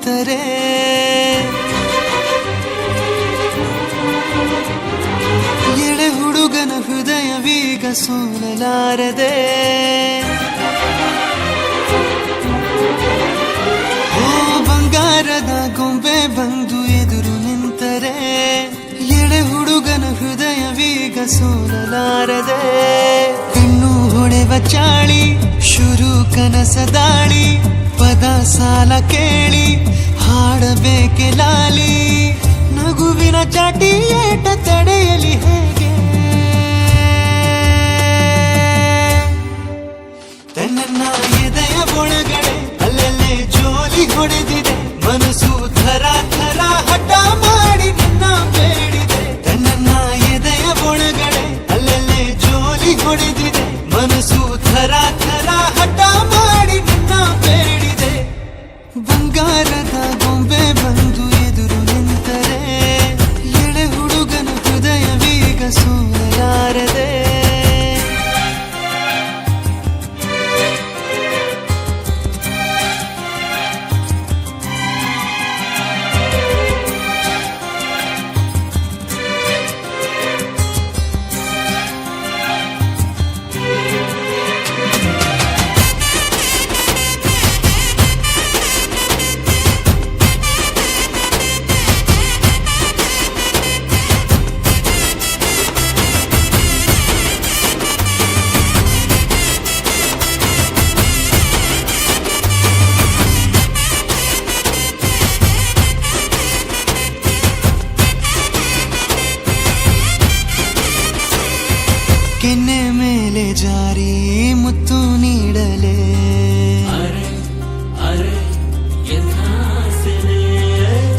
ನಿಂತರೆ ಎಳೆ ಹುಡುಗನ ಹೃದಯವೀಗ ಸೋಲಲಾರದೆ ಓ ಬಂಗಾರದ ಗೊಂಬೆ ಬಂದು ಎದುರು ನಿಂತರೆ ಎಳೆ ಹುಡುಗನ ಹೃದಯವೀಗ ಸೋಲಲಾರದೆ ಕಣ್ಣು ಹೊಳೆವ ಚಾಳಿ ಶುರು ಕನಸ ದಾಳಿ ಪದ ಸಾಲ ಕೇಳಿ ಹಾಡಬೇಕೆ ಲಾಲಿ ನಗುವಿನ ಚಾಟಿ ಏಟ ತಡೆಯಲಿ ಹೇಗೆ ತನ್ನ ಎದೆಯ ಒಳಗಡೆ ಅಲ್ಲಲ್ಲೇ ಜೋಲಿ ಹೊಡೆದಿದೆ ಮನಸ್ಸು ಥರ ಥರ ಹಠ ಮಾಡಿ ನಿನ್ನ ಬೇಡಿದೆ ತನ್ನ ಎದೆಯ ಒಳಗಡೆ ಅಲ್ಲಲ್ಲೇ ಜೋಲಿ ಹೊಡೆದಿದೆ ಮನಸ್ಸು ಥರ ಥರ ಹಠ ಮಾಡಿ ನಿನ್ನ ಬೇಡಿದೆ ಬಂಗಾರದ ಗೊಂಬೆ ಬಂದು ಎದುರು ನಿಂತರೆ ಎಳೆ ಹುಡುಗನ ಹೃದಯವೀಗ ಸೋಲಲಾರದೆ ಕೆನ್ನೆ ಮೇಲೆ ಜಾರಿ ಮುತ್ತು ನೀಡಲೇ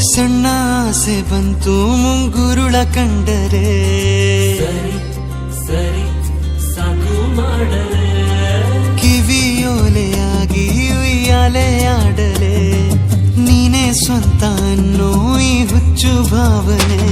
ಸಣ್ಣ ಆಸೆ ಬಂತು ಮುಂಗುರುಳ ಕಂಡರೆ ಕಿವಿಯೋಲೆಯಾಗಿ ಉಯ್ಯಾಲೆ ಆಡಲೆ ನೀನೇ ಸ್ವಂತ ಅನ್ನೋ ಈ ಹುಚ್ಚು ಭಾವನೆ